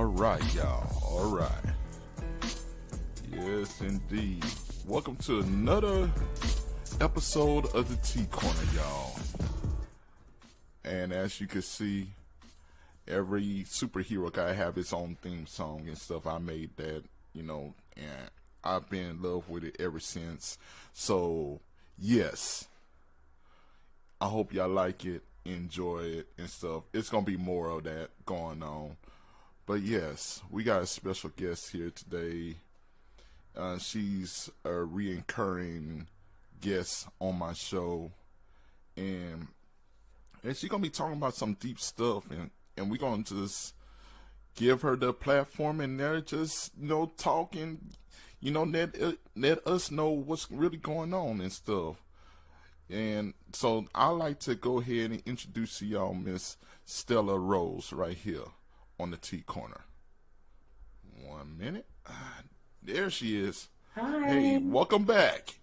right, y'all. All right. Yes, indeed. Welcome to another episode of the T Corner, y'all. And as you can see, every superhero guy have his own theme song and stuff. I made that, and I've been in love with it ever since. So, yes. I hope y'all like it, enjoy it, and stuff. It's going to be more of that going on. But yes, we got a special guest here today. She's a reoccurring guest on my show. And she's going to be talking about some deep stuff. And we're going to just give her the platform and there just, talk and, let us know what's really going on and stuff. And so I'd like to go ahead and introduce to y'all Miss Stella Rose right here on the T Corner. 1 minute. There she is. Hi. Hey, welcome back.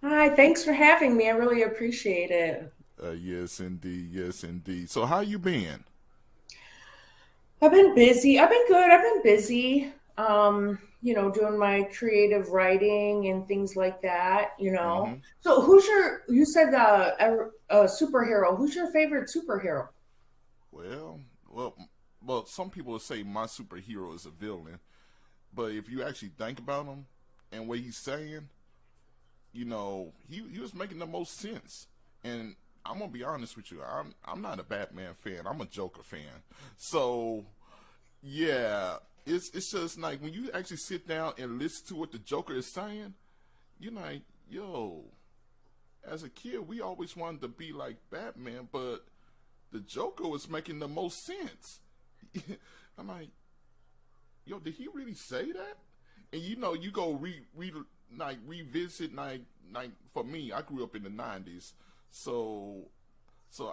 Hi, thanks for having me. I really appreciate it. Yes, indeed. Yes, indeed. So how you been? I've been busy. I've been good. I've been busy. Doing my creative writing and things like that, Mm-hmm. So you said a superhero. Who's your favorite superhero? Well, well, well, some people would say my superhero is a villain. But if you actually think about him and what he's saying, he was making the most sense. And I'm gonna be honest with you, I'm not a Batman fan. I'm a Joker fan. So yeah, it's just like when you actually sit down and listen to what the Joker is saying, you're like, yo, as a kid we always wanted to be like Batman, but the Joker was making the most sense. I'm like, yo, did he really say that? And you go revisit for me, I grew up in the 90s. So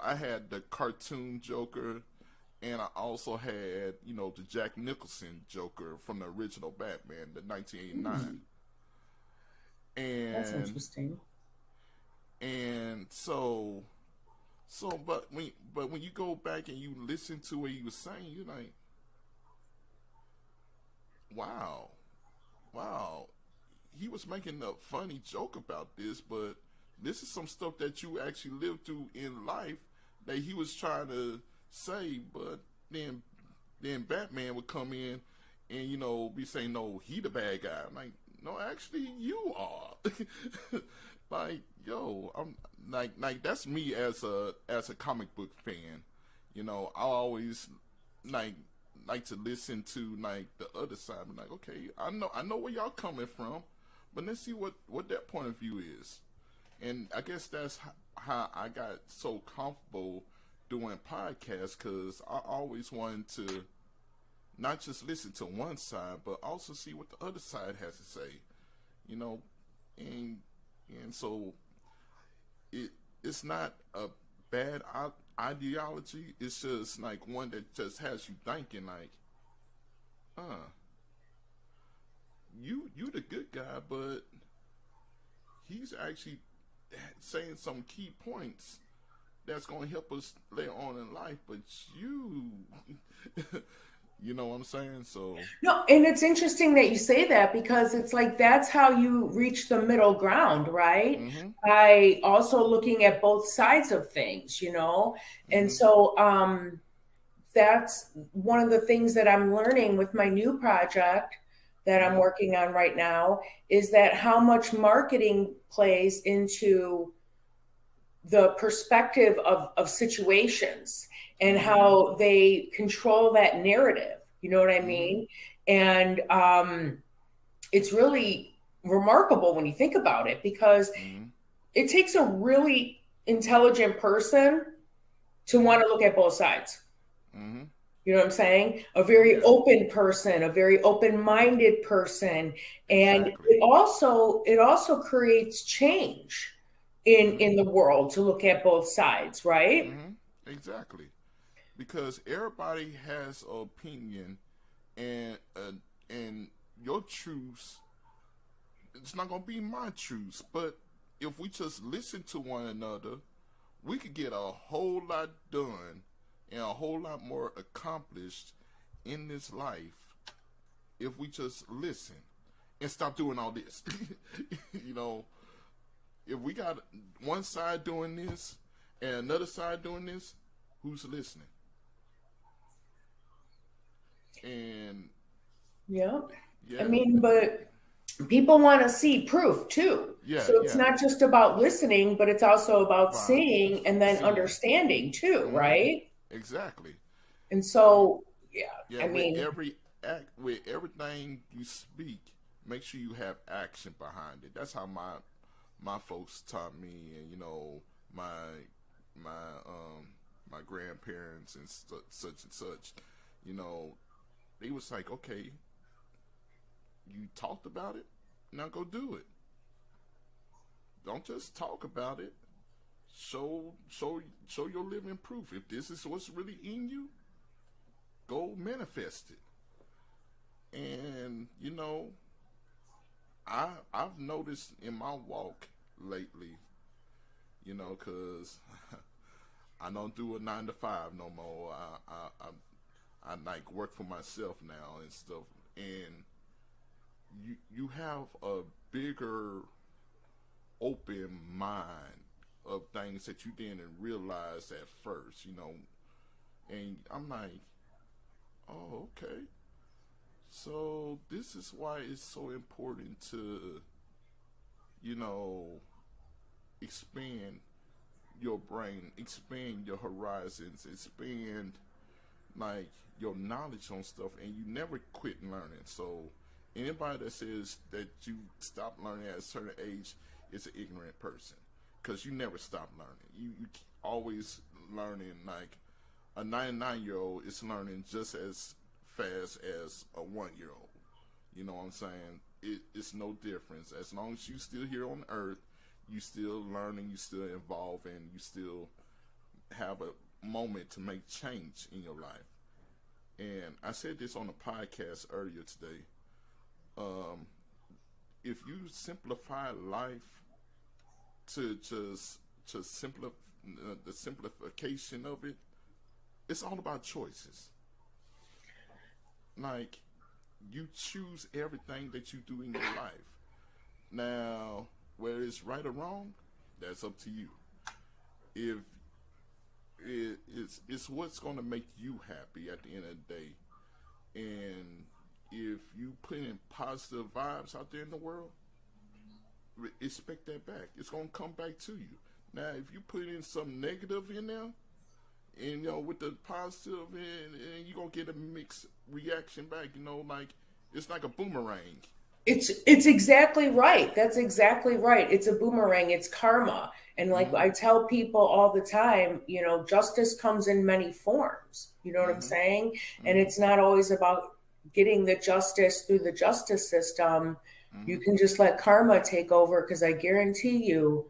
I had the cartoon Joker and I also had, the Jack Nicholson Joker from the original Batman, the 1989. That's And interesting. and but when you go back and you listen to what he was saying, you're like, wow, wow, he was making a funny joke about this, but this is some stuff that you actually lived through in life that he was trying to say. But then Batman would come in and be saying, no, he the bad guy. I'm like, no, actually you are. Like, yo, I'm like that's me as a comic book fan. I always like to listen to like the other side. I'm like, okay, I know where y'all coming from, but let's see what that point of view is. And I guess that's how I got so comfortable doing podcasts, because I always wanted to not just listen to one side, but also see what the other side has to say. You know, and so it's not a bad ideology. It's just like one that just has you thinking, like, huh, you the good guy, but he's actually saying some key points that's going to help us later on in life. But you know what I'm saying? So No, and it's interesting that you say that because it's like that's how you reach the middle ground, right? mhm, By also looking at both sides of things. And mhm, so that's one of the things that I'm learning with my new project that I'm mhm, working on right now is that how much marketing plays into the perspective of situations and mhm, how they control that narrative. You know what I mhm, mean? And it's really remarkable when you think about it because mhm, it takes a really intelligent person to want mhm, to look at both sides. mhm. You know what I'm saying? A Oh very yeah, open person, a very open-minded person, and exactly. it also creates change Mhm, in the world to look at both sides, right? mhm, exactly. Because everybody has an opinion, and your truths, it's not gonna be my truths. But if we just listen to one another, we could get a whole lot done and a whole lot more accomplished in this life if we just listen and stop doing all this. You know, if we got one side doing this and another side doing this, who's listening? And yeah. yeah, I mean, but people want to see proof too. yeah, So it's yeah, not just about listening, but it's also about wow, seeing and then seeing, understanding too, right? exactly. And So so, yeah, yeah, I with mean, every act, with everything you speak, make sure you have action behind it. That's how my folks taught me, and you know, my my grandparents and such and such. You know, they was like, okay, you talked about it, now go do it. Don't just talk about it. Show your living proof. If this is what's really in you, go manifest it. And you know, I've noticed in my walk lately, you know, cause I don't do a 9 to 5 no more. I like work for myself now and stuff. And you have a bigger open mind of things that you didn't realize at first, you know. And I'm like, oh, okay. So this is why it's so important to, you know, expand your brain, expand your horizons, expand like your knowledge on stuff, and you never quit learning. So anybody that says that you stop learning at a certain age is an ignorant person, because you never stop learning. You always learning. Like a 99-year-old is learning just as fast as a 1-year-old. You know what I'm saying? It's no difference. As long as you still here on earth, you still learning, you still evolving, you still have a moment to make change in your life. And I said this on a podcast earlier today. If you simplify life to just to simplify the simplification of it, it's all about choices. Like, you choose everything that you do in your life. Now, whether it's right or wrong, that's up to you. If it's what's going to make you happy at the end of the day, and if you put in positive vibes out there in the world, expect that back. It's going to come back to you. Now, if you put in some negative in there, and you know, with the positive, and you're gonna get a mixed reaction back. You know, like it's like a boomerang. it's exactly right. That's exactly right. It's a boomerang. It's karma. And like Mm-hmm. I tell people all the time, you know, justice comes in many forms. You know what I'm Mm-hmm. saying? And Mm-hmm. it's not always about getting the justice through the justice system. You Mm-hmm. can just let karma take over, because I guarantee you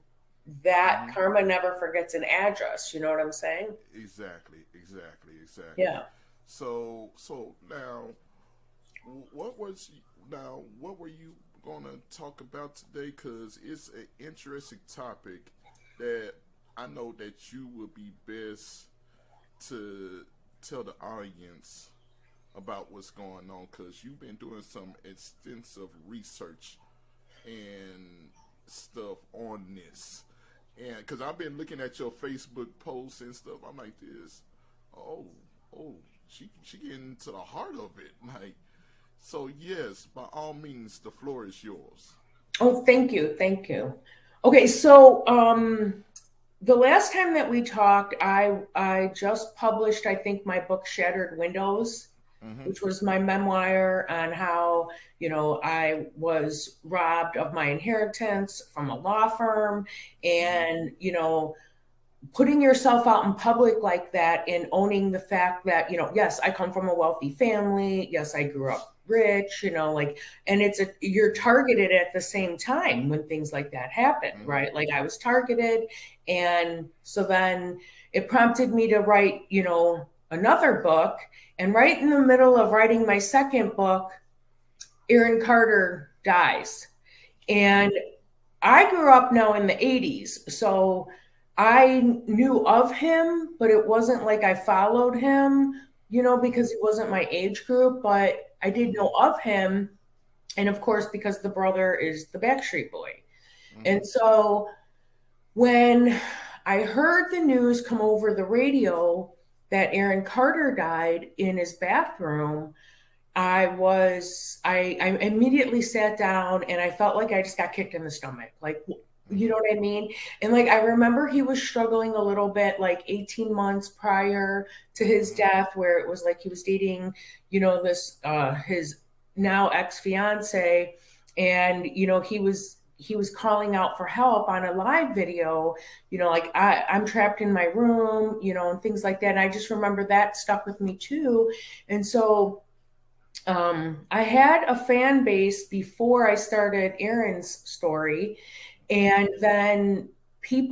that Mm-hmm. karma never forgets an address. You know what I'm saying? Exactly. Exactly. Exactly. Yeah. So now, what was what were you gonna talk about today? Because it's an interesting topic that I know that you would be best to tell the audience about what's going on, because you've been doing some extensive research and stuff on this. And because I've been looking at your Facebook posts and stuff, I'm like, this, oh, oh, she getting to the heart of it. Like, so yes, by all means, the floor is yours. Oh, thank you. Thank you. Okay, so the last time that we talked, I just published, I think, my book Shattered Windows, Mm-hmm. which was my memoir on how, you know, I was robbed of my inheritance from a law firm, Mm-hmm. and, you know, putting yourself out in public like that and owning the fact that, you know, yes, I come from a wealthy family. Yes, I grew up rich, you know, like, and you're targeted at the same time when things like that happen, Mm-hmm. right? Like, I was targeted. And so then it prompted me to write, you know, another book. And right in the middle of writing my second book, Aaron Carter dies. Mm-hmm. And I grew up now in the 80s. So I knew of him, but it wasn't like I followed him. because he wasn't my age group, but I did know of him. And of course, because the brother is the Backstreet Boy. And so when I heard the news come over the radio that Aaron Carter died in his bathroom, I immediately sat down and I felt like I just got kicked in the stomach. Like, you know what I mean? And like, I remember he was struggling a little bit, like 18 months prior to his death, where it was like he was dating, this, his now ex-fiance. And, he was calling out for help on a live video, like I'm trapped in my room, and things like that. And I just remember that stuck with me too. And so, I had a fan base before I started Aaron's story, and then his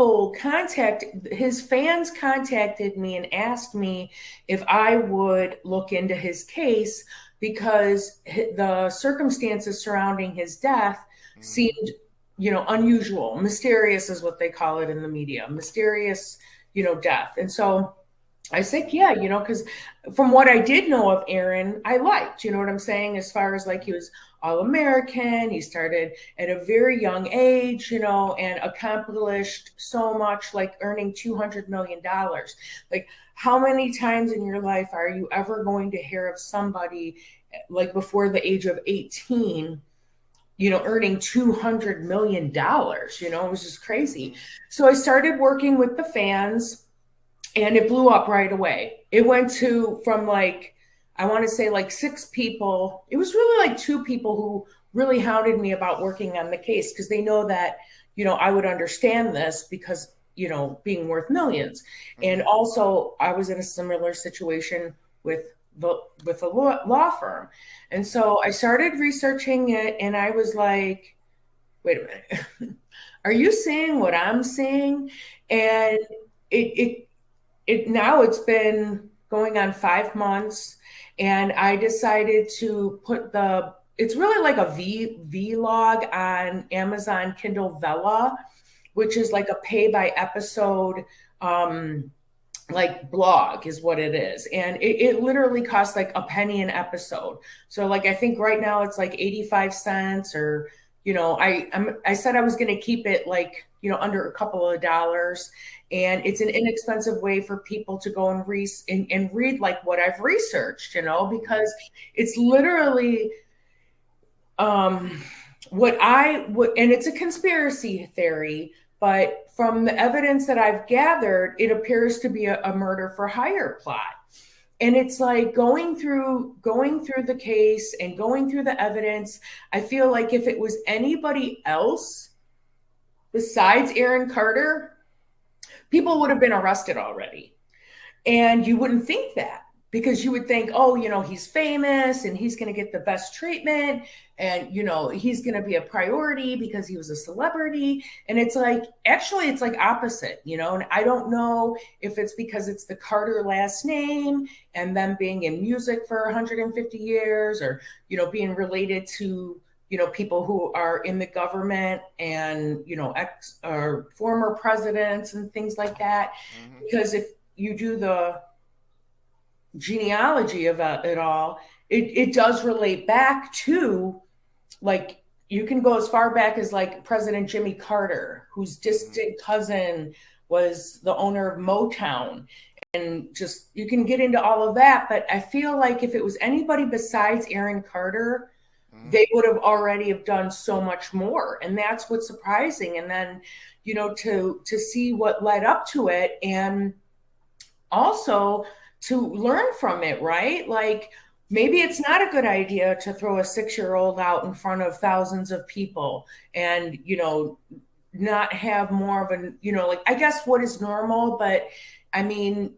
fans contacted me and asked me if I would look into his case because the circumstances surrounding his death seemed, unusual. Mysterious is what they call it in the media. Mysterious, death. And so I said, yeah, because from what I did know of Aaron, I liked, you know what I'm saying? As far as like he was all-American, he started at a very young age, and accomplished so much, like earning $200 million. Like, how many times in your life are you ever going to hear of somebody like before the age of 18, earning $200 million, it was just crazy. So I started working with the fans. And it blew up right away. It went from like, I want to say like 6 people. It was really like 2 people who really hounded me about working on the case because they know that, I would understand this because, being worth millions. And also I was in a similar situation with a law firm. And so I started researching it and I was like, wait a minute, are you seeing what I'm seeing? And now it's been going on 5 months, and I decided to put it's really like a vlog on Amazon Kindle Vella, which is like a pay by episode, like blog is what it is. And it literally costs like a penny an episode. So like, I think right now it's like 85 cents or, I said I was going to keep it like, under a couple of dollars. And it's an inexpensive way for people to go and read like what I've researched, because it's literally and it's a conspiracy theory, but from the evidence that I've gathered, it appears to be a murder for hire plot. And it's like going through the case and going through the evidence. I feel like if it was anybody else besides Aaron Carter, people would have been arrested already. And you wouldn't think that because you would think, oh, he's famous and he's going to get the best treatment and, he's going to be a priority because he was a celebrity. And it's like, actually, it's like opposite, and I don't know if it's because it's the Carter last name and them being in music for 150 years or, being related to, people who are in the government and, ex or former presidents and things like that. Mm-hmm. Because if you do the genealogy of it all, it does relate back to, like, you can go as far back as like President Jimmy Carter, whose distant cousin was the owner of Motown. And just, you can get into all of that. But I feel like if it was anybody besides Aaron Carter, they would have already have done so much more. And that's what's surprising. And then, to see what led up to it and also to learn from it, right? Like, maybe it's not a good idea to throw a 6-year-old out in front of thousands of people and, not have more of a, like, I guess what is normal. But I mean,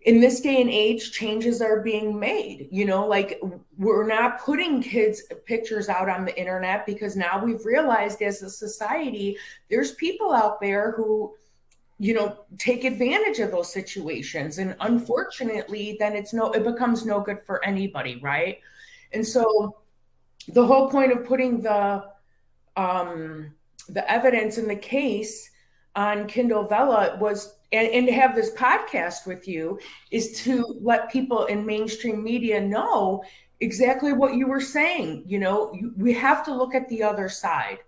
in this day and age, changes are being made, like we're not putting kids' pictures out on the internet because now we've realized as a society, there's people out there who, take advantage of those situations. And unfortunately, then it becomes no good for anybody. Right. And so the whole point of putting the evidence in the case on Kindle Vella was, and to have this podcast with you, is to let people in mainstream media know exactly what you were saying. We have to look at the other side.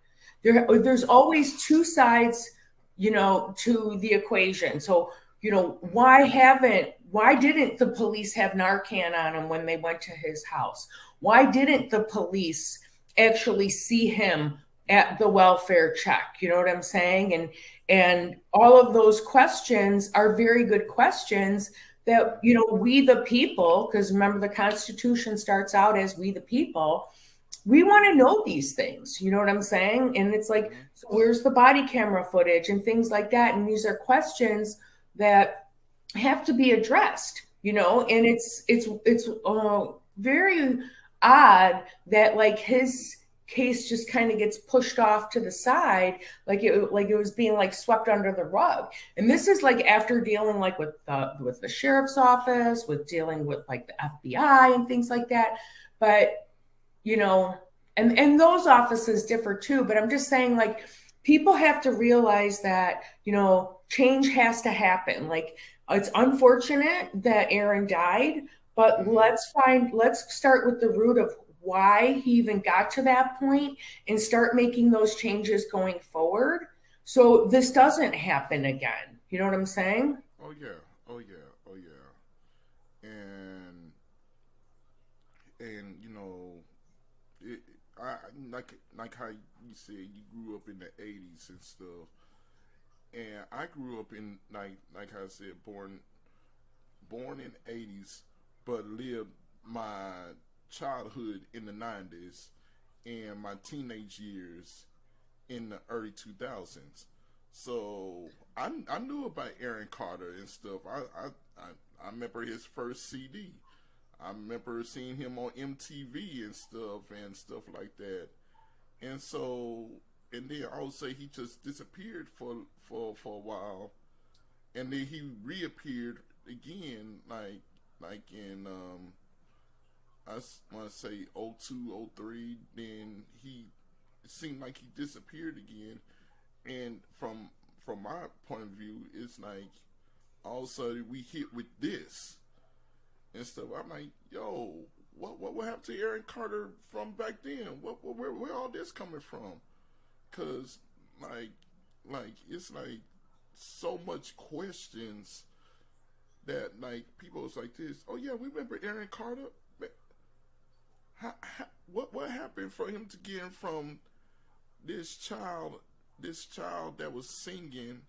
There's always two sides, to the equation. So, why didn't the police have Narcan on him when they went to his house? Why didn't the police actually see him at the welfare check? You know what I'm saying? And all of those questions are very good questions that, we the people, because remember the Constitution starts out as we the people, we want to know these things. You know what I'm saying? And it's like, so where's the body camera footage and things like that? And these are questions that have to be addressed, and it's very odd that like his case just kind of gets pushed off to the side, like it was being like swept under the rug. And this is like after dealing like with the sheriff's office, with dealing with like the FBI and things like that. But and those offices differ too. But I'm just saying, like, people have to realize that change has to happen. Like, it's unfortunate that Aaron died, but let's start with the root of why he even got to that point and start making those changes going forward so this doesn't happen again. You know what I'm saying? Oh yeah. Oh yeah. Oh yeah. And I like how you said you grew up in the '80s and stuff, and I grew up in like I said, born in '80s, but lived my childhood in the '90s and my teenage years in the early 2000s. So I knew about Aaron Carter and stuff. I remember his first CD. I remember seeing him on MTV and stuff like that. And so, and then I would say he just disappeared for a while, and then he reappeared again, like in I want to say '02, '03. Then it seemed like he disappeared again, and from my point of view, it's like all of a sudden we hit with this and stuff. I'm like, yo, what happened to Aaron Carter from back then? Where all this coming from? Cause like it's like so much questions that like people was like this. Oh yeah, we remember Aaron Carter. What happened for him to get from this child that was singing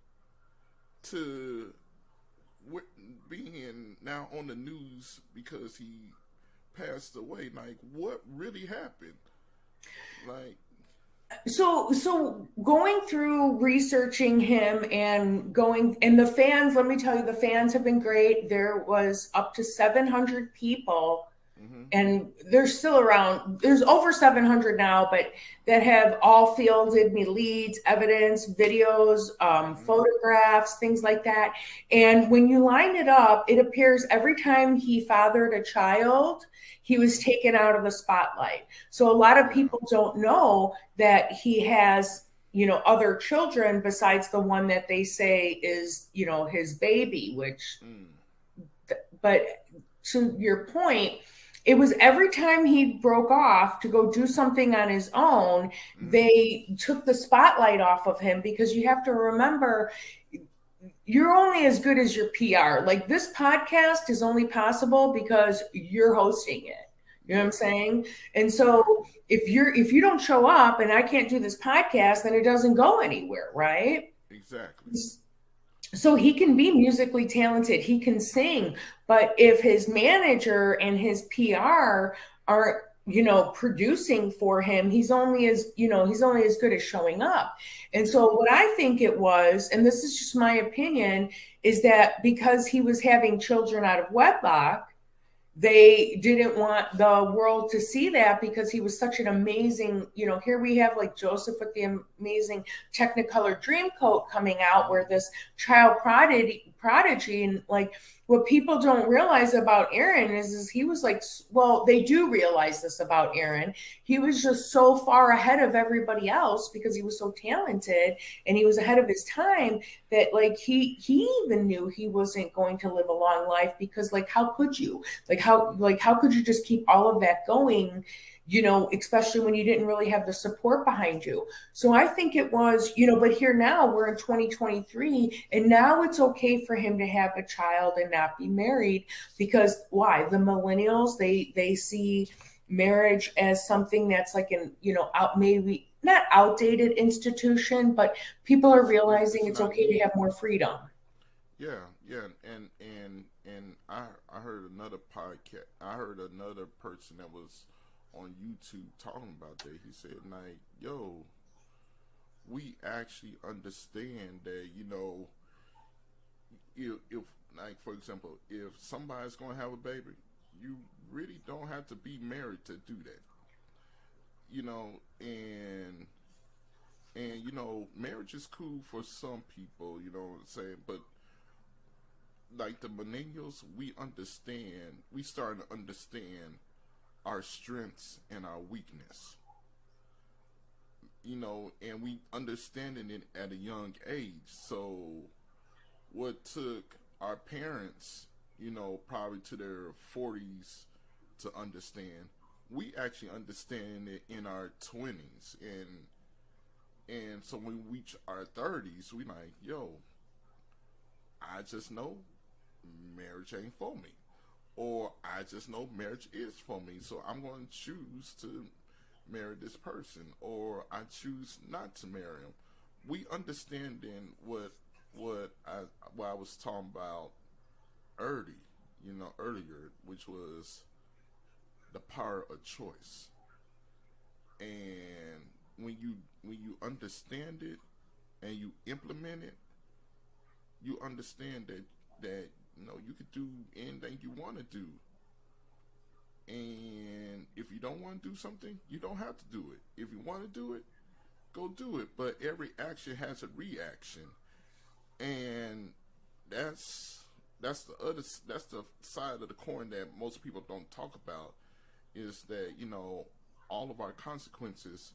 to being now on the news because he passed away? Like, what really happened? Like, so going through researching him and the fans, let me tell you, the fans have been great. There was up to 700 people. And there's still around, there's over 700 now, but that have all fielded me leads, evidence, videos, photographs, things like that. And when you line it up, it appears every time he fathered a child, he was taken out of the spotlight. So a lot of people don't know that he has, other children besides the one that they say is, his baby, but to your point, it was every time he broke off to go do something on his own, they took the spotlight off of him, because you have to remember, you're only as good as your PR. Like, this podcast is only possible because you're hosting it. You know what I'm saying? And so if you don't show up and I can't do this podcast, then it doesn't go anywhere, right? Exactly. So he can be musically talented, he can sing, but if his manager and his PR aren't, producing for him, he's only as good as showing up. And so what I think it was, and this is just my opinion, is that because he was having children out of wedlock, they didn't want the world to see that, because he was such an amazing, here we have like Joseph with the amazing Technicolor Dreamcoat coming out, where this child prodigy, and like, what people don't realize about Aaron is he was like, well, they do realize this about Aaron. He was just so far ahead of everybody else because he was so talented and he was ahead of his time that like he even knew he wasn't going to live a long life because like how could you? Like how could you just keep all of that going? You know, especially when you didn't really have the support behind you. So I think it was, you know, but here now we're in 2023 and now it's okay for him to have a child and not be married because why? The millennials, they see marriage as something that's like an, you know, out maybe not outdated institution, but people are realizing It's it's not okay to have needed. more freedom. Yeah, yeah, and I heard another podcast. I heard another person that was on YouTube talking about that. He said like, "Yo, we actually understand that if like for example, if somebody's gonna have a baby, you really don't have to be married to do that. You know, and marriage is cool for some people. You know what I'm saying, but like the millennials, we understand. We starting to understand our strengths and our weakness. And we understanding it at a young age. So what took our parents, probably to their 40s to understand, we actually understand it in our 20s, and so when we reach our 30s, we like, yo, I just know marriage ain't for me, or I just know marriage is for me, so I'm going to choose to marry this person, or I choose not to marry him. We understand then what I what I was talking about earlier, which was the power of choice. And when you understand it and you implement it, you understand that you could do anything you want to do. And if you don't want to do something, you don't have to do it. If you want to do it, go do it. But every action has a reaction, and that's the side of the coin that most people don't talk about, is that all of our consequences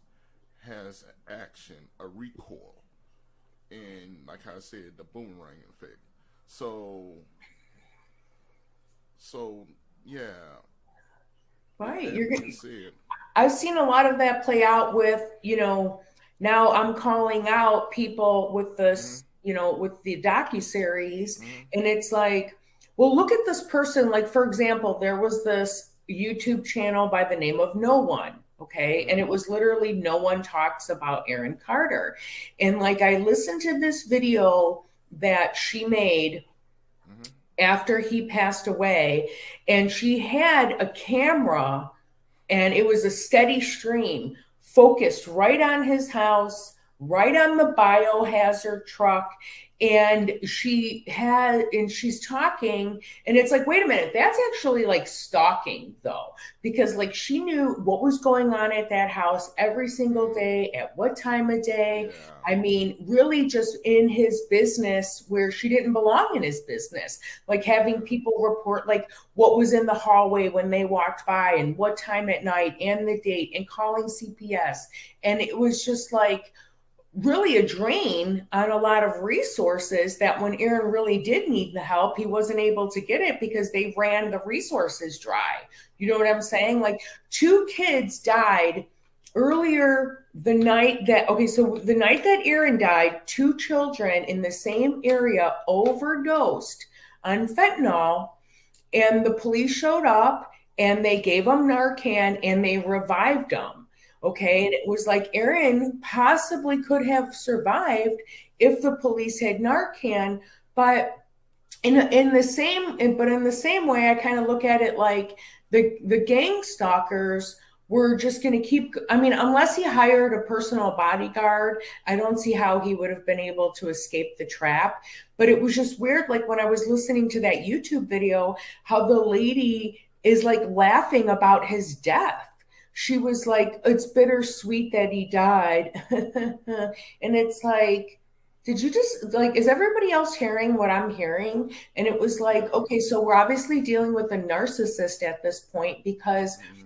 has an action, a recoil, and like I said, the boomerang effect. So so yeah. With Right. that being said, I've seen a lot of that play out with, you know, now I'm calling out people with mm-hmm, this, you know, with the docu-series, mm-hmm, and it's like, well, look at this person. Like, for example, there was this YouTube channel by the name of No One. Okay. And mm-hmm, it was literally No One Talks About Aaron Carter. And like, I listened to this video that she made mm-hmm, after he passed away, and she had a camera and it was a steady stream focused right on his house, right on the biohazard truck. And she's talking, and it's like, wait a minute, that's actually like stalking, though, because like she knew what was going on at that house every single mm-hmm. day, at what time of day. Yeah, I mean, really just in his business where she didn't belong in his business, like having yeah, people report like what was in the hallway when they walked by and what time at night and the date and calling CPS. And it was just like really a drain on a lot of resources that when Aaron really did need the help, he wasn't able to get it because they ran the resources dry. You know what I'm saying? Like two kids died earlier the night that, okay, so the night that Aaron died, two children in the same area overdosed on fentanyl, and the police showed up and they gave him Narcan and they revived him. Okay. And it was like Aaron possibly could have survived if the police had Narcan. But in the same way, I kind of look at it like the gang stalkers were just going to keep. I mean, unless he hired a personal bodyguard, I don't see how he would have been able to escape the trap. But it was just weird, like when I was listening to that YouTube video, how the lady is like laughing about his death. She was like, it's bittersweet that he died. And it's like, did you just like, is everybody else hearing what I'm hearing? And it was like, okay, so we're obviously dealing with a narcissist at this point because Hmm.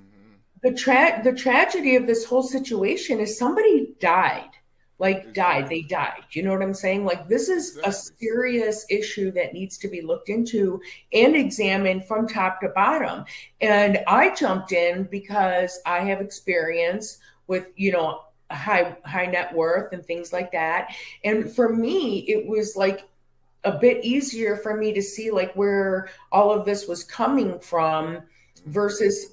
the tragedy of this whole situation is somebody died. Like died, they Exactly. died. You know what I'm saying? Like this is a Exactly. serious issue that needs to be looked into and examined from top to bottom. And I jumped in because I have experience with, high net worth and things like that. And for me, it was like a bit easier for me to see like where all of this was coming from Hmm. versus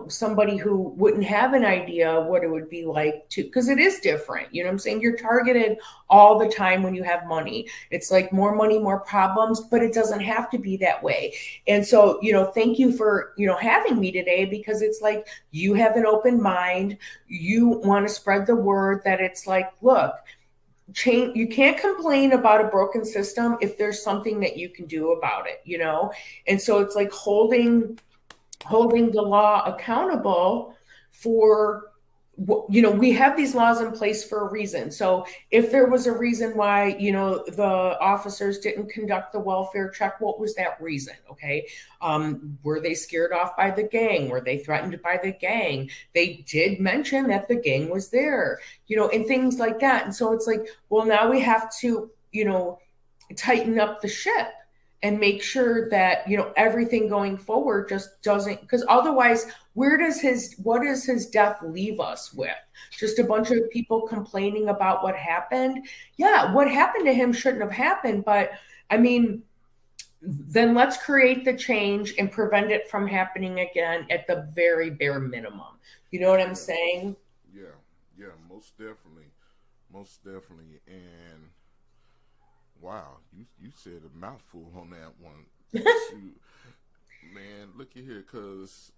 somebody who wouldn't have an idea what it would be like to, because it is different, what I'm saying. You're targeted all the time when you have money. It's like more money, more problems, but it doesn't have to be that way. And so thank you for having me today, because it's like you have an open mind. You want to spread the word that it's like, look, change. You can't complain about a broken system if there's something that you can do about it. And so it's like holding the law accountable for we have these laws in place for a reason. So if there was a reason why the officers didn't conduct the welfare check, what was that reason? Okay. Were they scared off by the gang? Were they threatened by the gang? They did mention that the gang was there, and things like that. And so it's like, well, now we have to tighten up the ship and make sure that everything going forward just doesn't, because otherwise, what does his death leave us with? Just a bunch of people complaining about what happened. Yeah, what happened to him shouldn't have happened, but I mean, then let's create the change and prevent it from happening again at the very bare minimum. You know what I'm Yeah. saying? Yeah. Yeah. Most definitely. Most definitely. And wow, you said a mouthful on that one. Shoot, man, look at here, cause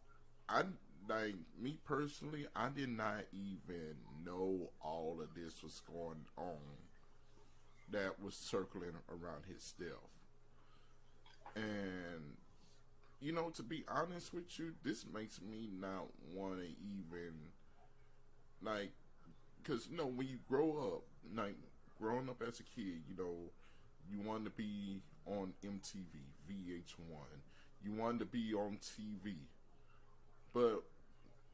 I like me personally, I did not even know all of this was going on that was circling around his death. And to be honest with you, this makes me not want to even like, cause when you grow up, like growing up as a kid, you want to be on MTV, VH1. You wanted to be on TV. But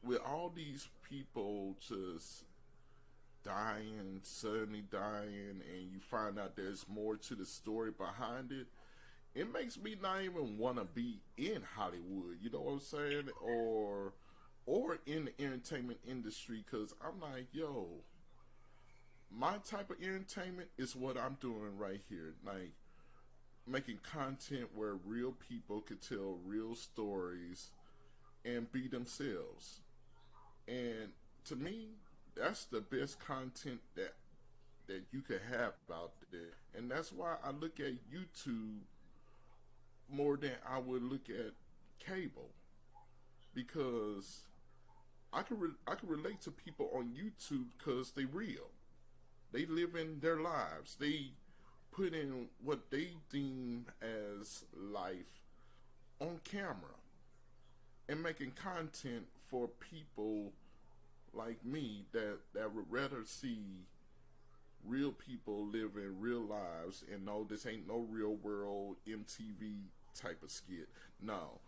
with all these people just dying, suddenly dying, and you find out there's more to the story behind it, it makes me not even want to be in Hollywood. You know what I'm saying? Or in the entertainment industry, because I'm like, yo, my type of entertainment is what I'm doing right here. Like making content where real people could tell real stories and be themselves. And to me, that's the best content that you could have out there. And that's why I look at YouTube more than I would look at cable, because I can relate to people on YouTube because they real. They live in their lives. They put in what they deem as life on camera and making content for people like me that would rather see real people living real lives and no, this ain't no real world MTV type of skit. No,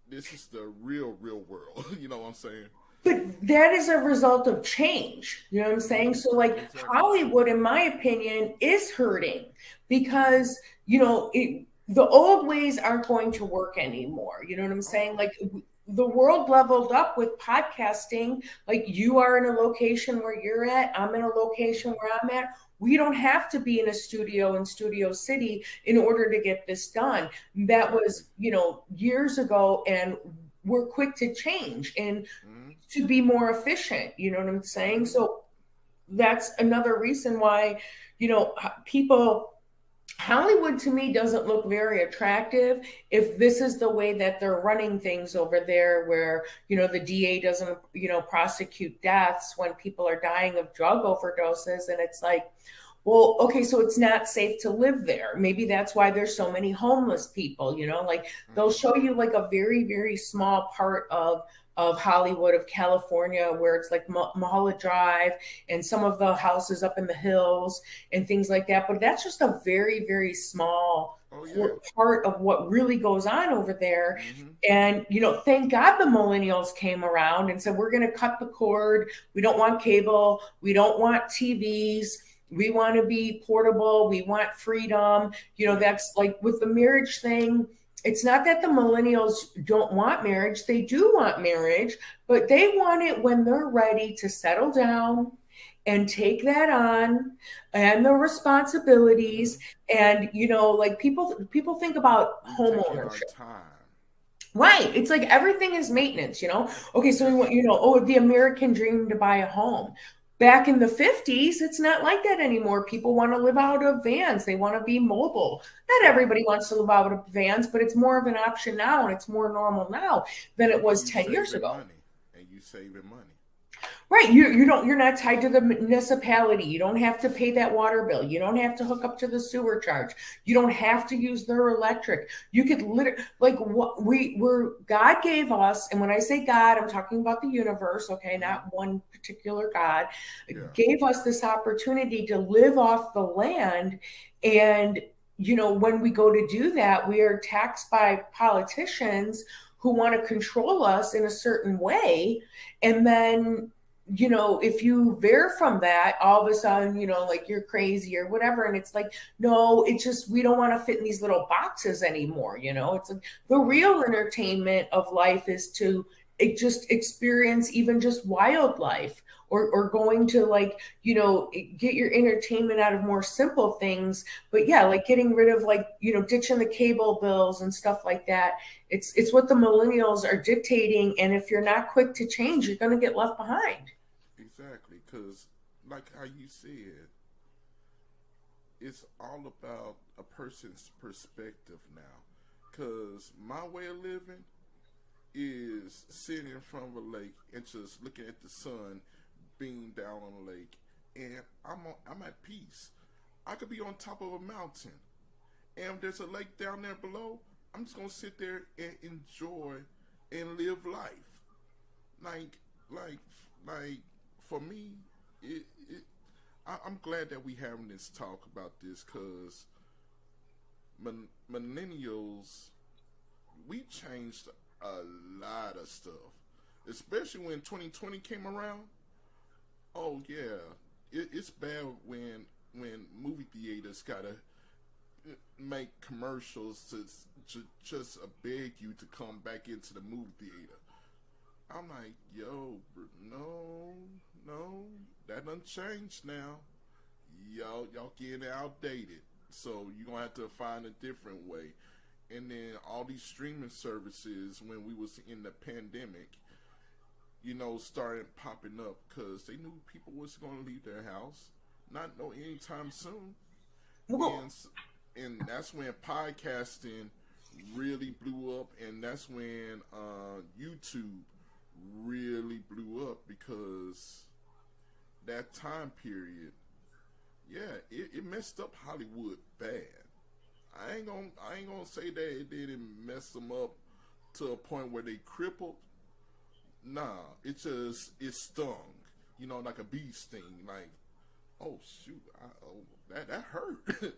this is the real world. You know what I'm saying? But that is a result of change. You know what I'm saying? Mm-hmm. So, like, Exactly. Hollywood, in my opinion, is hurting because, the old ways aren't going to work anymore. You know what I'm saying? Okay. Like, the world leveled up with podcasting. Like, you are in a location where you're at, I'm in a location where I'm at. We don't have to be in a studio in Studio City in order to get this done. That Exactly. was, years ago, and we're quick to change. And Mm-hmm. to be more efficient. You know what I'm saying? Mm-hmm. So that's another reason why, people, Hollywood to me doesn't look very attractive if this is the way that they're running things over there, where, the DA doesn't, prosecute deaths when people are dying of drug overdoses. And it's like, well, okay, so it's not safe to live there. Maybe that's why there's so many homeless people, like they'll Mm-hmm. show you like a very, very small part of of Hollywood, of California, where it's like Mulholland Drive and some of the houses up in the hills and things like that. But that's just a very, very small Oh yeah. part of what really goes on over there. Mm-hmm. And, thank God the millennials came around and said, we're going to cut the cord. We don't want cable. We don't want TVs. We want to be portable. We want freedom. That's like with the marriage thing. It's not that the millennials don't want marriage. They do want marriage, but they want it when they're ready to settle down and take that on and the responsibilities. And, like people think about We home taking our ownership. time. Right. It's like everything is maintenance. Okay, so we Yes. want, the American dream to buy a home. Back in the 50s, it's not like that anymore. People want to live out of vans. They want to be mobile. Not Right. everybody wants to live out of vans, but it's more of an option now and it's more normal now than it was You 10 years saving ago. money, and you saving money. Right. You're not tied to the municipality. You don't have to pay that water bill. You don't have to hook up to the sewer charge. You don't have to use their electric. You could literally like what we're God gave us, and when I say God, I'm talking about the universe, okay, Mm-hmm. not one particular God, Yeah. gave us this opportunity to live off the land. And when we go to do that, we are taxed by politicians who want to control us in a certain way. And then if you veer from that, all of a sudden, like you're crazy or whatever. And it's like, no, it's just, we don't want to fit in these little boxes anymore. It's like the real entertainment of life is to just experience even just wildlife or going to like, get your entertainment out of more simple things. But yeah, like getting rid of like, ditching the cable bills and stuff like that. It's what the millennials are dictating. And if you're not quick to change, you're going to get left behind. Exactly. Because, like how you said, it's all about a person's perspective now. Because my way of living is sitting in front of a lake and just looking at the sun beam down on the lake, and I'm at peace. I could be on top of a mountain, and if there's a lake down there below, I'm just gonna sit there and enjoy and live life. Like, like, like for me, I'm glad that we having this talk about this because millennials, we changed a lot of stuff, especially when 2020 came around. Oh yeah, it's bad when movie theaters gotta make commercials to just beg you to come back into the movie theater. I'm like, yo, no, no, that done changed now. Y'all getting outdated, so you gonna have to find a different way. And then all these streaming services, when we was in the pandemic, started popping up because they knew people was gonna leave their house, not no anytime soon. Well, And that's when podcasting really blew up, and that's when YouTube really blew up because that time period, yeah, it messed up Hollywood bad. I ain't gonna say that it didn't mess them up to a point where they crippled. Nah, it stung. Like a bee sting. Like, oh shoot, that hurt.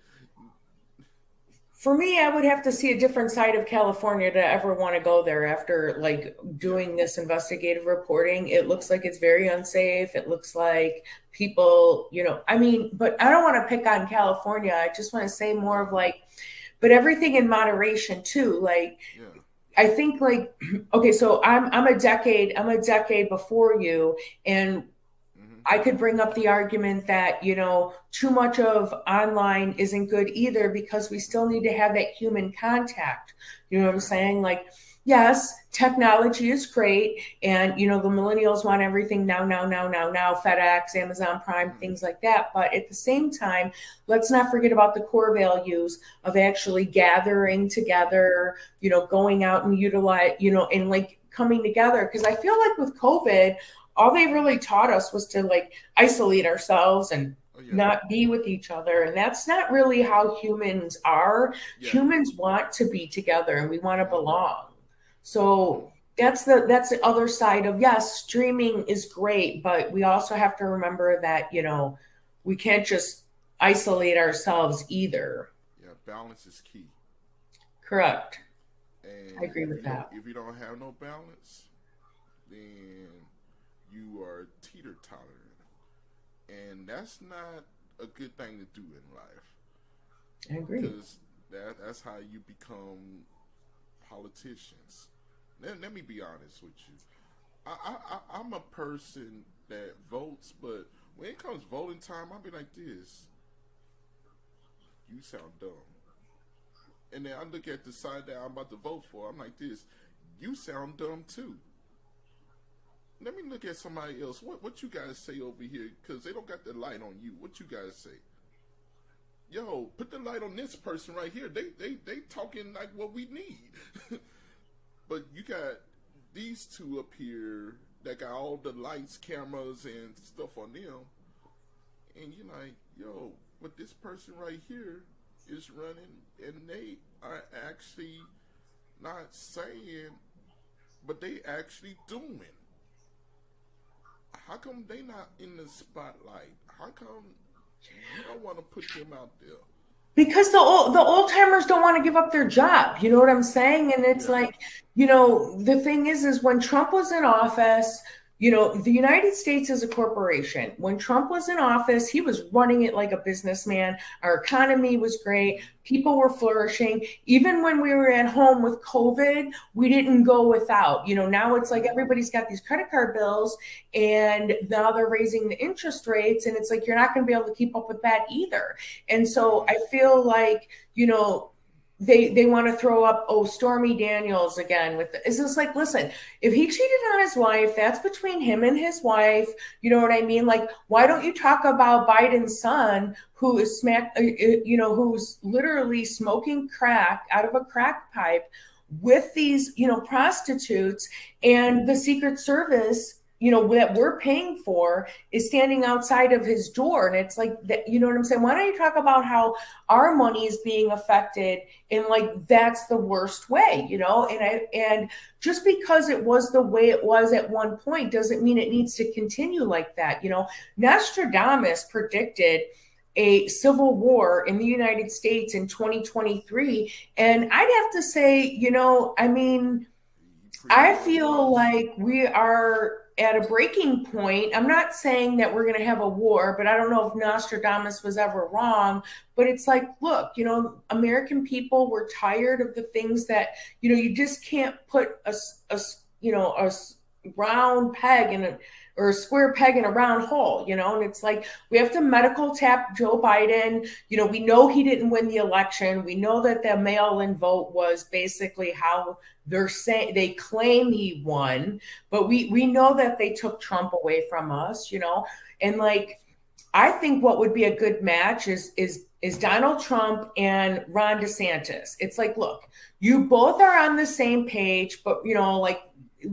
for me, I would have to see a different side of California to ever want to go there after like Yeah, doing this investigative reporting. It looks like it's very unsafe. It looks like people, I mean, but I don't want to pick on California. I just want to say more of like, but everything in moderation too. Like, yeah. I think like, okay, so I'm a decade before you, and Hmm. I could bring up the argument that, too much of online isn't good either because we still need to have that human contact. You know what I'm Yeah. saying? Like, yes, technology is great. And, the millennials want everything now, now, now, now, now, FedEx, Amazon Prime, Hmm. things like that. But at the same time, let's not forget about the core values of actually gathering together, going out and utilize, and like coming together. Because I feel like with COVID, all they really taught us was to like isolate ourselves and Oh yeah. not be with each other. And that's not really how humans are. Yeah. Humans want to be together and we want to Hmm. belong. So that's the other side of, yes, streaming is great, but we also have to remember that, we can't just isolate ourselves either. Yeah, balance is key. Correct. I And agree with that. if you don't have no balance, then you are teeter tottering, and that's not a good thing to do in life. I agree. Because that's how you become politicians. Let me be honest with you. I'm a person that votes, but when it comes voting time, I'll be like this. You sound dumb. And then I look at the side that I'm about to vote for. I'm like this. You sound dumb too. Let me look at somebody else. What you guys say over here? Because they don't got the light on you. What you guys say? Yo, put the light on this person right here. They talking like what we need. But you got these two up here that got all the lights, cameras, and stuff on them. And you're like, yo, but this person right here is running, and they are actually not saying, but they actually doing. How come they not in the spotlight? How come you don't want to put them out there? Because the old timers don't want to give up their job. You know what I'm saying? And it's like, the thing is when Trump was in office, the United States is a corporation. When Trump was in office, he was running it like a businessman. Our economy was great. People were flourishing. Even when we were at home with COVID, we didn't go without. Now it's like everybody's got these credit card bills, and now they're raising the interest rates. And it's like, you're not going to be able to keep up with that either. And so I feel like, they want to throw up, Stormy Daniels again it's just like, listen, if he cheated on his wife, that's between him and his wife. You know what I mean? Like, why don't you talk about Biden's son who is who's literally smoking crack out of a crack pipe with these, prostitutes, and the Secret Service, that we're paying for is standing outside of his door. And it's like, that, you know what I'm saying? Why don't you talk about how our money is being affected, and like, that's the worst way, and just because it was the way it was at one point doesn't mean it needs to continue like that. Nostradamus predicted a civil war in the United States in 2023. And I'd have to say, I feel like we are at a breaking point. I'm not saying that we're going to have a war, but I don't know if Nostradamus was ever wrong. But it's like, look, American people were tired of the things that, you just can't put a round peg or a square peg in a round hole, and it's like, we have to medical tap Joe Biden. We know he didn't win the election. We know that the mail-in vote was basically how they're saying, they claim he won, but we know that they took Trump away from us, and like, I think what would be a good match is Donald Trump and Ron DeSantis. It's like, look, you both are on the same page, but like,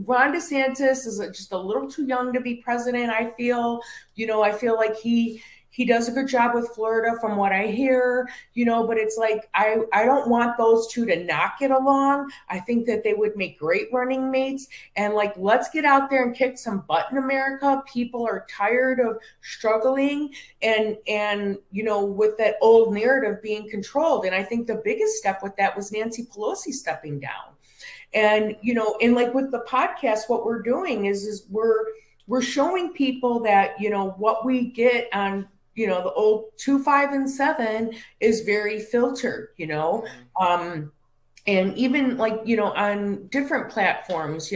Ron DeSantis is just a little too young to be president. I feel like he does a good job with Florida from what I hear, but it's like, I don't want those two to not get along. I think that they would make great running mates, and like, let's get out there and kick some butt in America. People are tired of struggling and with that old narrative being controlled. And I think the biggest step with that was Nancy Pelosi stepping down. And, and like with the podcast, what we're doing is we're showing people that, what we get on, the old 2, 5, and 7 is very filtered, and even like, on different platforms,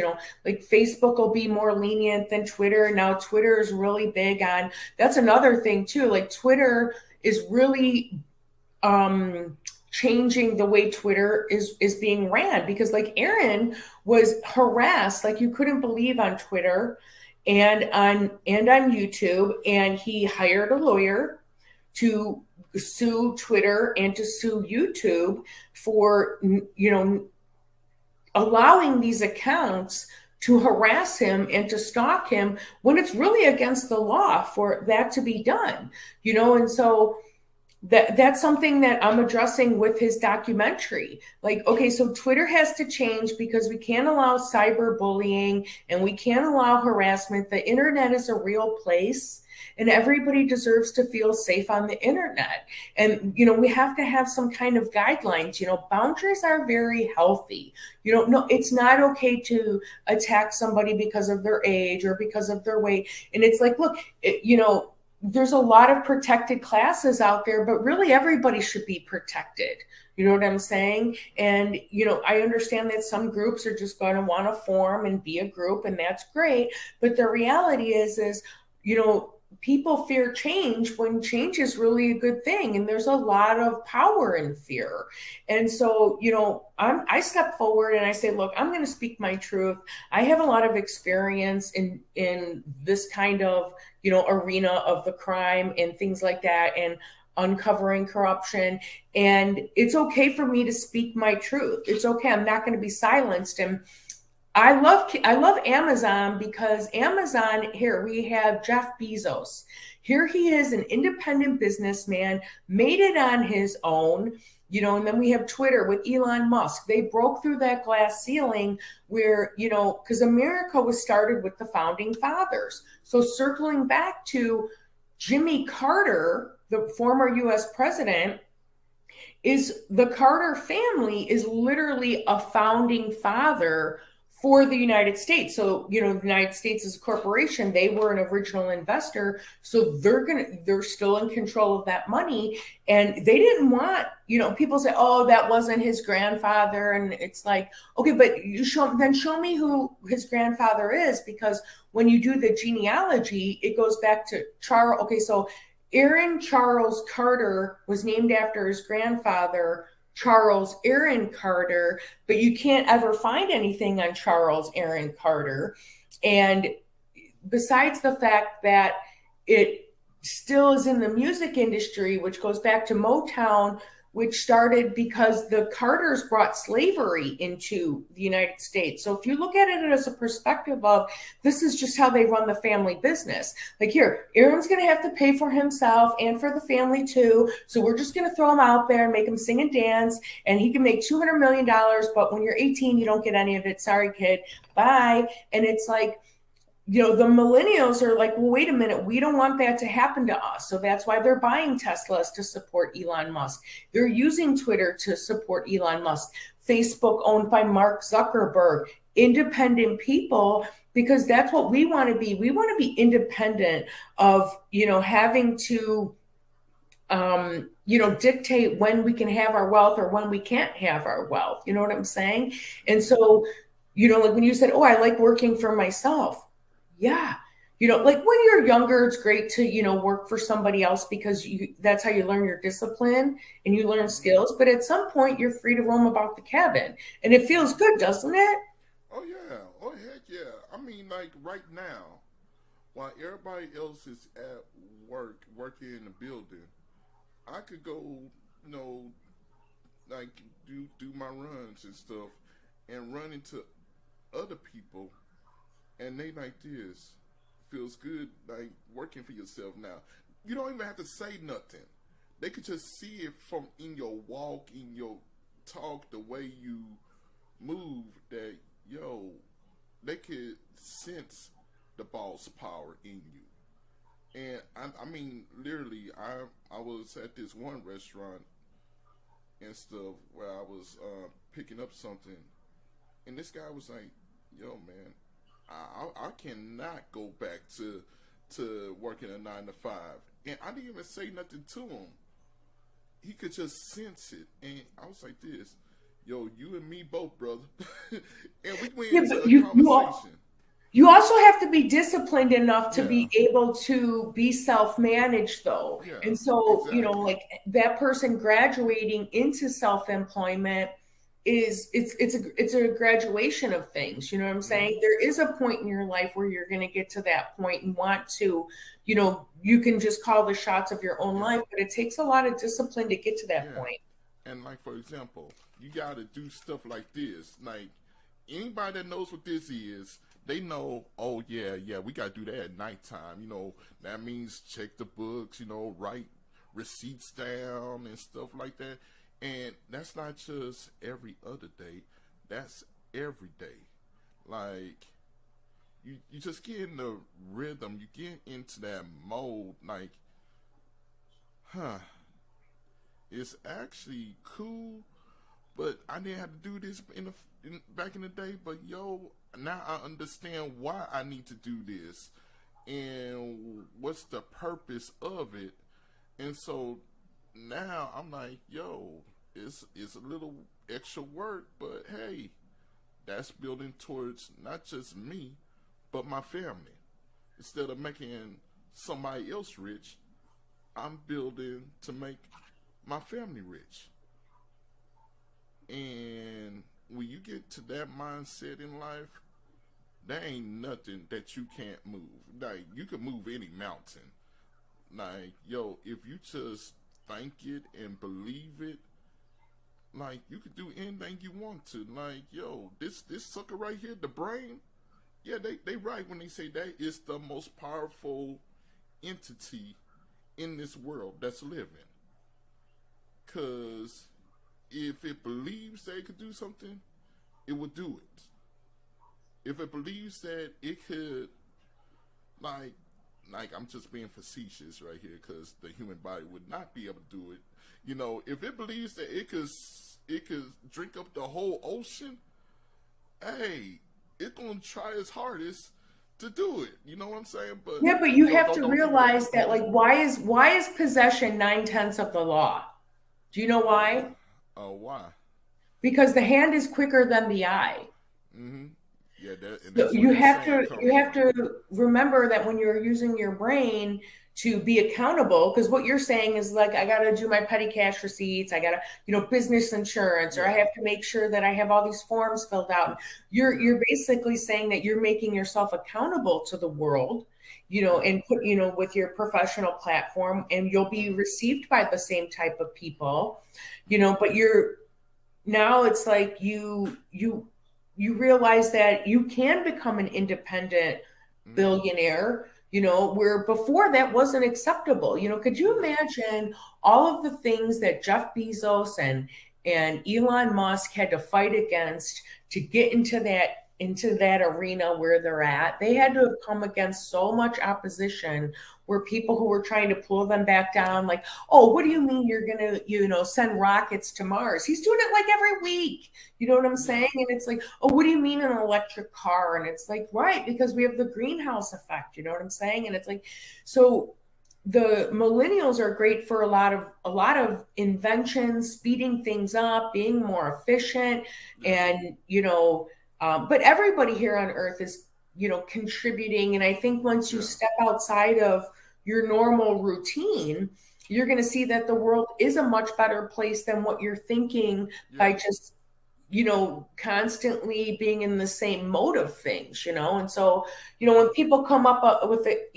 like Facebook will be more lenient than Twitter. Now Twitter is really big on, that's another thing too. Like, Twitter is really, changing the way Twitter is being ran, because like, Aaron was harassed like you couldn't believe on Twitter and on YouTube, and he hired a lawyer to sue Twitter and to sue YouTube for allowing these accounts to harass him and to stalk him when it's really against the law for that to be done, and so that's something that I'm addressing with his documentary. Like, okay, so Twitter has to change because we can't allow cyberbullying and we can't allow harassment. The internet is a real place and everybody deserves to feel safe on the internet. And, we have to have some kind of guidelines. Boundaries are very healthy. No, it's not okay to attack somebody because of their age or because of their weight. And it's like, look, there's a lot of protected classes out there, but really everybody should be protected. You know what I'm saying? And, I understand that some groups are just going to want to form and be a group, and that's great. But the reality is, people fear change when change is really a good thing. And there's a lot of power in fear. And so, I step forward and I say, look, I'm going to speak my truth. I have a lot of experience in this kind of, arena of the crime and things like that, and uncovering corruption. And it's okay for me to speak my truth. It's okay. I'm not going to be silenced. And I love Amazon, because Amazon, here we have Jeff Bezos. Here he is, an independent businessman, made it on his own, and then we have Twitter with Elon Musk. They broke through that glass ceiling where, because America was started with the founding fathers. So circling back to Jimmy Carter, the former US president, is the Carter family is literally a founding father for the United States. So, the United States is a corporation. They were an original investor. So they're still in control of that money. And they didn't want, people say, oh, that wasn't his grandfather. And it's like, okay, but show me who his grandfather is, because when you do the genealogy, it goes back to Charles. Okay, so Aaron Charles Carter was named after his grandfather, Charles Aaron Carter, but you can't ever find anything on Charles Aaron Carter. And besides the fact that it still is in the music industry, which goes back to Motown, which started because the Carters brought slavery into the United States. So if you look at it as a perspective of, this is just how they run the family business. Like, here, Aaron's going to have to pay for himself and for the family too. So we're just going to throw him out there and make him sing and dance, and he can make $200 million. But when you're 18, you don't get any of it. Sorry, kid. Bye. And it's like, the millennials are like, well, wait a minute, we don't want that to happen to us. So that's why they're buying Teslas to support Elon Musk. They're using Twitter to support Elon Musk. Facebook owned by Mark Zuckerberg. Independent people, because that's what we want to be. We want to be independent of, having to, dictate when we can have our wealth or when we can't have our wealth. You know what I'm saying? And so, like when you said, oh, I like working for myself. Yeah. Like when you're younger, it's great to, work for somebody else, because that's how you learn your discipline and you learn skills. But at some point, you're free to roam about the cabin, and it feels good, doesn't it? Oh yeah. Oh heck yeah. I mean, like right now, while everybody else is at work, working in the building, I could go, like do my runs and stuff, and run into other people, and they like this. Feels good, like working for yourself now. You don't even have to say nothing. They could just see it from in your walk, in your talk, the way you move, that, they could sense the boss power in you. And I mean, literally, I was at this one restaurant and stuff where I was picking up something, and this guy was like, yo, man, I cannot go back to working a 9 to 5, and I didn't even say nothing to him. He could just sense it, and I was like, "This, yo, you and me both, brother." And we went into a conversation. You also have to be disciplined enough to be Yeah. able to be self-managed, though. Yeah, And so, exactly. like that person graduating into self-employment it's a graduation of things. You know what I'm saying? Mm-hmm. There is a point in your life where you're going to get to that point and want to, you can just call the shots of your own Yeah. life, but it takes a lot of discipline to get to that Yeah. point. And like, for example, you got to do stuff like this. Like, anybody that knows what this is, they know, oh yeah, we got to do that at nighttime. That means check the books, receipts down and stuff like that. And that's not just every other day, that's every day. Like, you just get in the rhythm, you get into that mode, like, huh, it's actually cool, but I didn't have to do this back in the day. But yo, now I understand why I need to do this and what's the purpose of it. And so now I'm like, yo, it's a little extra work, but hey, that's building towards not just me, but my family. Instead of making somebody else rich, I'm building to make my family rich. And when you get to that mindset in life, there ain't nothing that you can't move. Like, you can move any mountain. Like, yo, if you just think it and believe it, like, you could do anything you want to. Like, yo, this sucker right here, the brain, yeah, they right when they say that is the most powerful entity in this world that's living. Cause if it believes that it could do something, it would do it. If it believes that it could, like, I'm just being facetious right here, because the human body would not be able to do it. You know, if it believes that it could drink up the whole ocean, hey, it's gonna try its hardest to do it. You know what I'm saying? But Yeah, but you have to don't think about realize that, like, why is possession 9/10 of the law? Do you know why? why? Because the hand is quicker than the eye. Mm-hmm. Yeah, and So that's where that saying you comes have from. to remember that when you're using your brain to be accountable, because what you're saying is like, I got to do my petty cash receipts, I got to, business insurance, or I Yeah, have to make sure that I have all these forms filled out. yeah, You're basically saying that you're making yourself accountable to the world, yeah. and put, with your professional platform, and you'll be Mm-hmm. received by the same type of people, but you're now it's like you realize that you can become an independent Mm-hmm. billionaire, where before that wasn't acceptable. Could you Yeah, imagine all of the things that Jeff Bezos and Elon Musk had to fight against to get into that arena where they're at? They had to mm-hmm. have come against so much opposition, where people who were trying to pull them back down, like, oh, what do you mean you're gonna, send rockets to Mars? He's doing it like every week. You know what I'm Yeah, saying? And it's like, oh, what do you mean an electric car? And it's like, right, because we have the greenhouse effect. You know what I'm saying? And it's like, so the millennials are great for a lot of inventions, speeding things up, being more efficient, yeah, and but everybody here on Earth is contributing. And I think once you yeah, step outside of your normal routine, you're going to see that the world is a much better place than what you're thinking yeah. by just constantly being in the same mode of things, and so Mm-hmm. when people come up with it,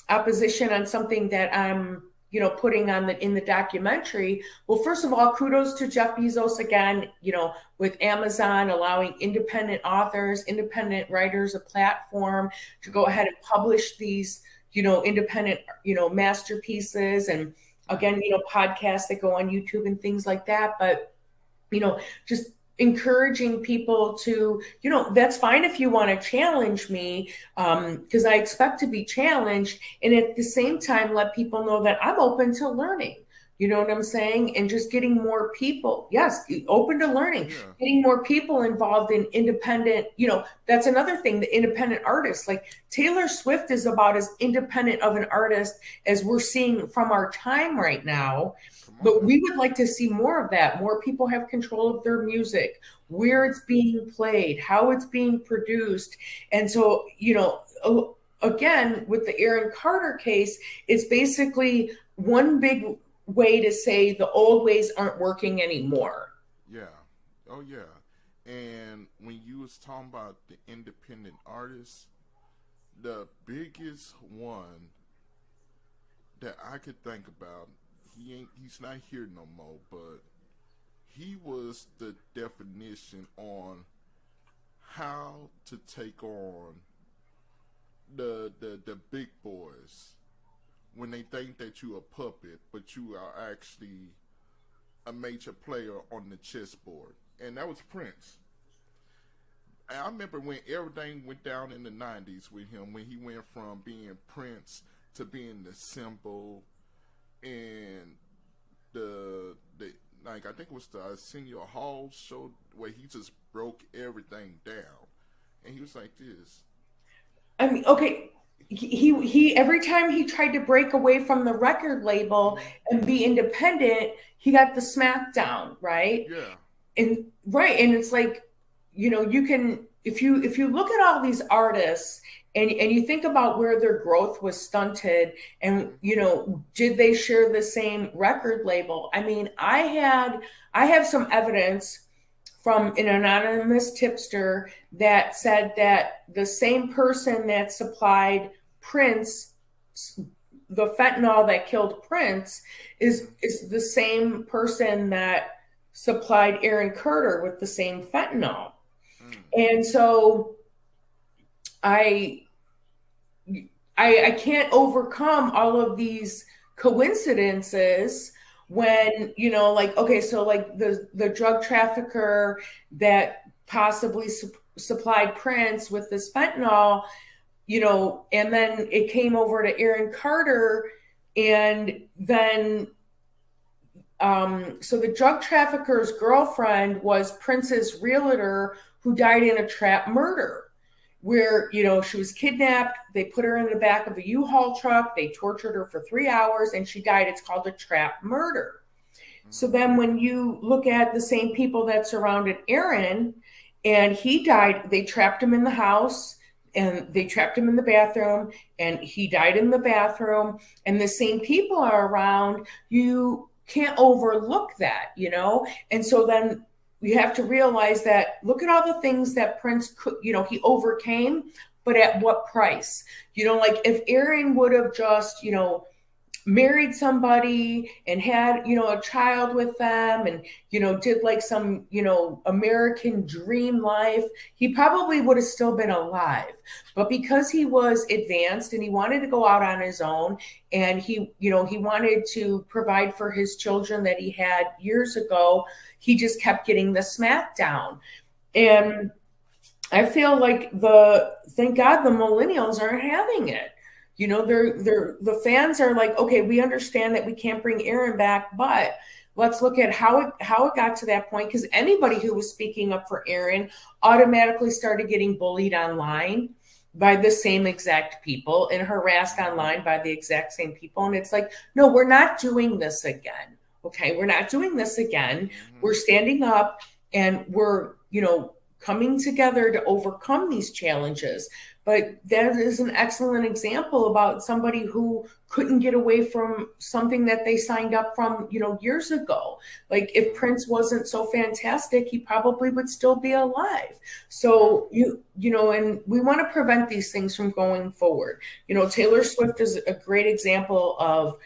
opposition on something that I'm putting on in the documentary. Well, first of all, kudos to Jeff Bezos again, with Amazon allowing independent authors, independent writers a platform to go Mm-hmm. ahead and publish these independent masterpieces, and Yeah, again, podcasts that go on YouTube and things like that. But just encouraging people to, that's fine if you want to challenge me, because I expect to be challenged. And at the same time, let people know that I'm open to learning. You know what I'm saying? And just getting more people, yes, open to learning, yeah, getting more people involved in independent, that's another thing, the independent artists. Like Taylor Swift is about as independent of an artist as we're seeing from our time right now. come But on. we would like to see more of that. More people have control of their music, where Yeah, it's being played, how it's being produced. And so, again, with the Aaron Carter case, it's basically one big way to say the old ways aren't working anymore. yeah. Oh yeah. And when you was talking about the independent artists, the biggest one that I could think about, he's not here no more, but he was the definition on how to take on the big boys when they think that you a puppet, but you are actually a major player on the chessboard. And that was Prince. I remember when everything went down in the '90s with him, when he went from being Prince to being the symbol, and the like I think it was the Senior Hall show where he just broke everything down, and he was like this. I mean, okay, he every time he tried to break away from the record label Mm-hmm. and be independent, he got the smackdown, right? Yeah. And it's like, you can, if you look at all these artists and you think about where their growth was stunted, and Mm-hmm. did they share the same record label? I mean, I have some evidence from an anonymous tipster that said that the same person that supplied Prince the fentanyl that killed Prince Mm-hmm. is the same person that supplied Aaron Carter with the same fentanyl. Mm. And so I I can't overcome all of these coincidences when, like, okay, so like the drug trafficker that possibly supplied Prince with this fentanyl, and then it came over to Aaron Carter, and then so the drug trafficker's girlfriend was Prince's realtor who died in a trap murder where, she was kidnapped. They put her in the back of a U-Haul truck. They tortured her for 3 hours and she died. It's called a trap murder. So Mm-hmm. then when you look at the same people that surrounded Aaron and he died, they trapped him in the house and they trapped him in the bathroom and he died in the bathroom, and the same people are around. You can't overlook that. And so then you have to realize that, look at all the things that Prince could, he overcame, but at what price? Like if Aaron would have just, married somebody and had, a child with them, and, did like some, American dream life, he probably would have still been alive. But because he was advanced and he wanted to go out on his own, and he wanted to provide for his children that he had years ago, he just kept getting the smackdown. And I feel like thank God the millennials aren't having it. They're the fans are like, okay, we understand that we can't bring Aaron back, but let's look at how it got to that point. Because anybody who was speaking up for Aaron automatically started getting bullied online by the same exact people and harassed online by the exact same people. And it's like, no, we're not doing this again. Okay, we're not doing this again. Mm-hmm. We're standing up and we're, coming together to overcome these challenges. But that is an excellent example about somebody who couldn't get away from something that they signed up from, years ago. Like if Mm-hmm. Prince wasn't so fantastic, he probably would still be alive. Right. So and we want to prevent these things from going forward. Taylor Swift is a great example of,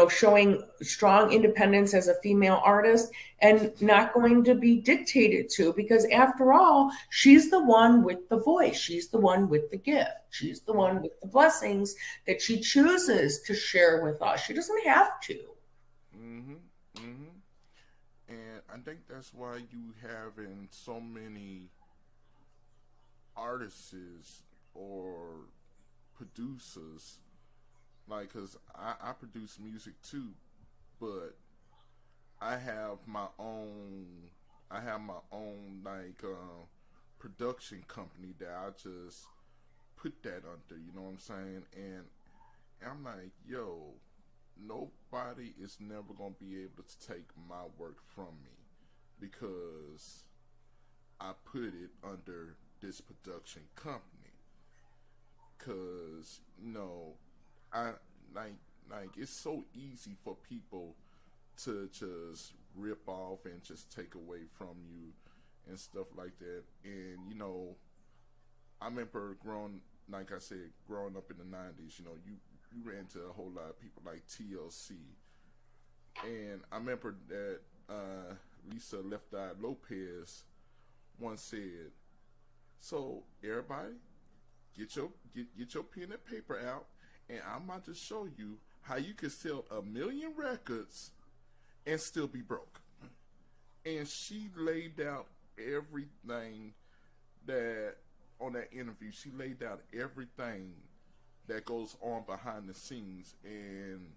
showing strong independence as a female artist and not going to be dictated to, because after all, she's the one with the voice. She's the one with the gift. She's the one with the blessings that she chooses to share with us. She doesn't have to. Mm-hmm. Mm-hmm. And I think that's why you having so many artists or producers, like, cause I produce music too, but I have my own. I have my own like production company that I just put that under. You know what I'm saying? And I'm like, yo, nobody is never gonna be able to take my work from me because I put it under this production company. Cause I like it's so easy for people to just rip off and just take away from you and stuff like that. And I remember like I said, growing up in the '90s. You ran into a whole lot of people like TLC, and I remember that Lisa Left Eye Lopez once said, "So everybody, get your pen and paper out, and I'm about to show you how you could sell 1 million records and still be broke. And she laid out everything that on that interview. She laid out everything that goes on behind the scenes, and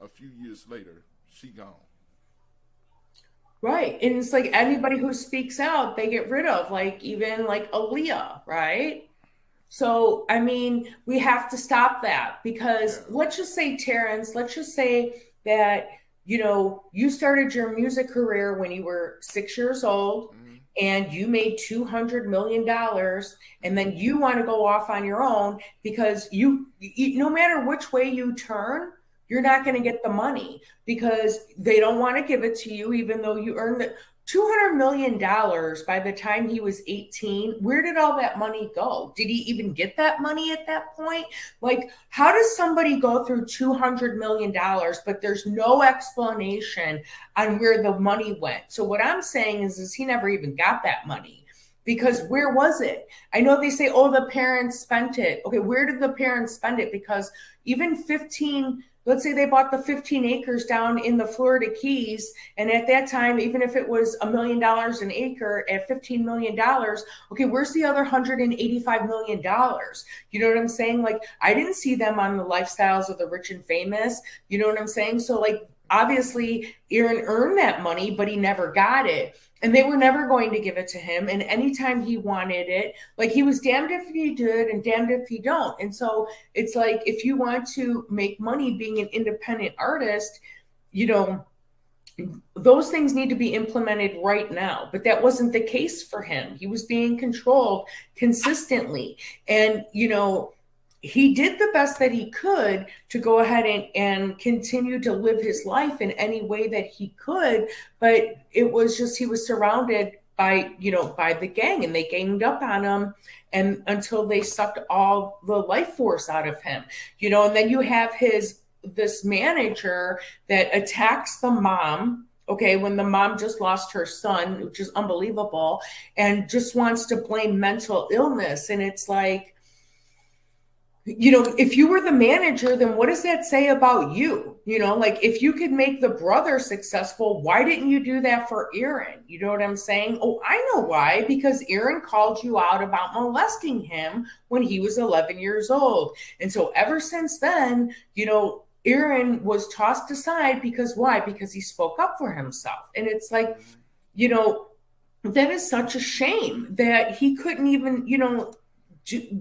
a few years later, she gone. Right. And it's like anybody who speaks out, they get rid of, like even like Aaliyah, right? So, I mean, we have to stop that because Yeah. let's just say, Terrence, let's just say that, you started your music career when you were 6 years old Mm-hmm. and you made $200 million, and Mm-hmm. then you want to go off on your own because no matter which way you turn, you're not going to get the money because they don't want to give it to you, even though you earned it. $200 million by the time he was 18. Where did all that money go? Did he even get that money at that point? Like, how does somebody go through $200 million, but there's no explanation on where the money went? So what I'm saying is he never even got that money. Because where was it? I know they say, oh, the parents spent it. Okay, where did the parents spend it? Because even 15, let's say they bought the 15 acres down in the Florida Keys. And at that time, even if it was $1 million an acre at $15 million, okay, where's the other $185 million? You know what I'm saying? Like, I didn't see them on the lifestyles of the rich and famous. You know what I'm saying? So, like, obviously, Aaron earned that money, but he never got it. And they were never going to give it to him. And anytime he wanted it, like, he was damned if he did and damned if he don't. And so it's like, if you want to make money being an independent artist, you know, those things need to be implemented right now. But that wasn't the case for him. He was being controlled consistently. And, he did the best that he could to go ahead and continue to live his life in any way that he could. But it was just, he was surrounded by the gang, and they ganged up on him and until they sucked all the life force out of him, and then you have this manager that attacks the mom. Okay, when the mom just lost her son, which is unbelievable, and just wants to blame mental illness. And it's like, if you were the manager, then what does that say about you? Like, if you could make the brother successful, why didn't you do that for Aaron? You know what I'm saying? Oh, I know why. Because Aaron called you out about molesting him when he was 11 years old. And so ever since then, Aaron was tossed aside because why? Because he spoke up for himself. And it's like, that is such a shame that he couldn't even,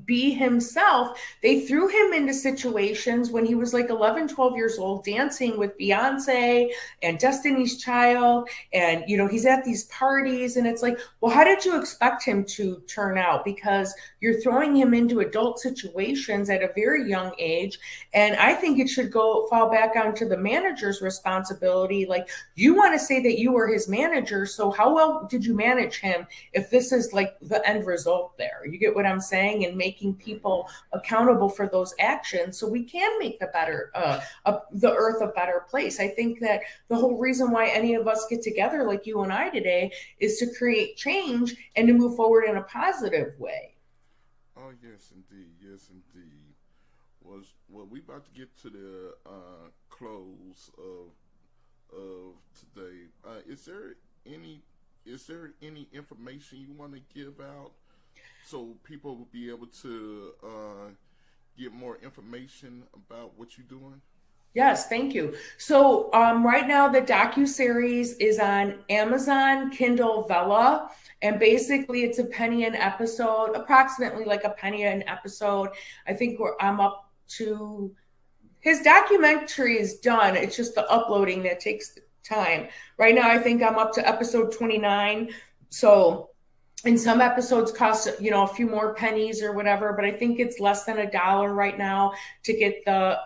be himself. They threw him into situations when he was like 11, 12 years old, dancing with Beyonce and Destiny's Child. And, he's at these parties, and it's like, well, how did you expect him to turn out? Because you're throwing him into adult situations at a very young age. And I think it should fall back onto the manager's responsibility. Like, you want to say that you were his manager. So how well did you manage him if this is like the end result there? You get what I'm saying? And making people accountable for those actions so we can make the earth a better place. I think that the whole reason why any of us get together like you and I today is to create change and to move forward in a positive way. Oh yes, indeed. Yes, indeed. Well, we about to get to the close of today. Is there any information you want to give out so people will be able to get more information about what you're doing? Yes, thank you. So right now the docuseries is on Amazon Kindle Vella, and basically it's a penny an episode, approximately like a penny an episode. I think I'm up to, his documentary is done. It's just the uploading that takes time. Right now I think I'm up to episode 29. So, and some episodes cost, a few more pennies or whatever, but I think it's less than $1 right now to get the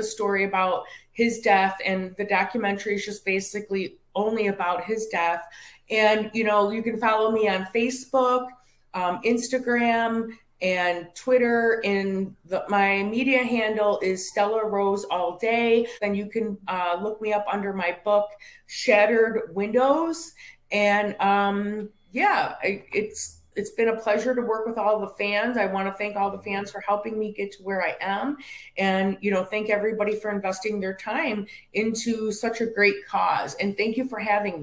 story about his death. And the documentary is just basically only about his death. And, you can follow me on Facebook, Instagram, and Twitter. And my media handle is Stella Rose All Day. Then you can look me up under my book, Shattered Windows. And, yeah, it's it's been a pleasure to work with all the fans. I want to thank all the fans for helping me get to where I am, and thank everybody for investing their time into such a great cause. And thank you for having me.